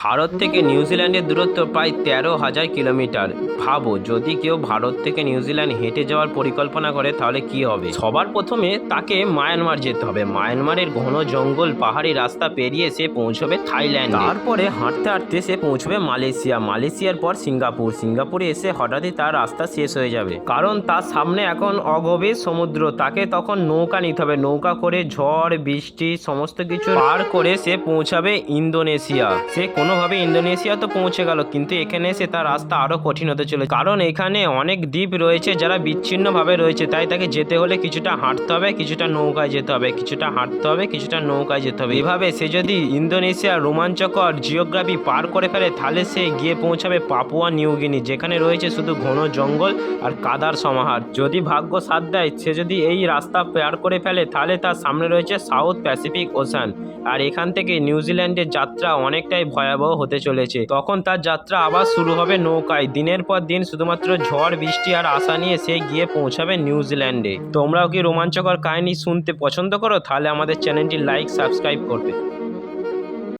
ভারত থেকে নিউজিল্যান্ডের দূরত্ব প্রায় 13,000 কিলোমিটার। ভাবো, যদি কেউ ভারত থেকে নিউজিল্যান্ড হেঁটে যাওয়ার পরিকল্পনা করে তাহলে কি হবে। সবার প্রথমে তাকে মায়ানমার যেতে হবে। মায়ানমারের ঘন জঙ্গল পাহাড়ি রাস্তা পেরিয়ে সে পৌঁছবে থাইল্যান্ড, তারপরে হাঁটতে হাঁটতে সে পৌঁছবে মালয়েশিয়া। মালয়েশিয়ার পর সিঙ্গাপুর। সিঙ্গাপুরে এসে হঠাৎই তার রাস্তা শেষ হয়ে যাবে, কারণ তার সামনে এখন অগভীর সমুদ্র। তাকে তখন নৌকা নিতে হবে। নৌকা করে ঝড় বৃষ্টি সমস্ত কিছু পার করে সে পৌঁছাবে ইন্দোনেশিয়া। সে কোনোভাবে ইন্দোনেশিয়া তো পৌঁছে গেল, কিন্তু এখানে এসে তার রাস্তা আরো কঠিন হতে চলে, কারণ এখানে অনেক দ্বীপ রয়েছে যারা বিচ্ছিন্নভাবে রয়েছে। তাই তাকে যেতে হলে কিছুটা হাঁটতে হবে, কিছুটা নৌকায় যেতে হবে, কিছুটা হাঁটতে হবে, কিছুটা নৌকায় যেতে হবে। এভাবে সে যদি ইন্দোনেশিয়ার রোমাঞ্চকর জিওগ্রাফি পার করে ফেলে তাহলে সে গিয়ে পৌঁছাবে পাপুয়া নিউগিনি, যেখানে রয়েছে শুধু ঘন জঙ্গল আর কাদার সমাহার। যদি ভাগ্য সাথ দেয়, সে যদি এই রাস্তা পার করে ফেলে তাহলে তার সামনে রয়েছে সাউথ প্যাসিফিক ওশান। আর এখান থেকে নিউজিল্যান্ডের যাত্রা অনেকটাই ভয়াবহ হতে চলেছে। তখন তার যাত্রা আবার শুরু হবে নৌকায়। দিনের পর দিন শুধুমাত্র ঝড় বৃষ্টি আর আশা নিয়ে সে গিয়ে পৌঁছাবে নিউজিল্যান্ডে। তোমরাও কি রোমাঞ্চকর কাহিনী শুনতে পছন্দ করো? তাহলে আমাদের চ্যানেলটি লাইক সাবস্ক্রাইব করবে।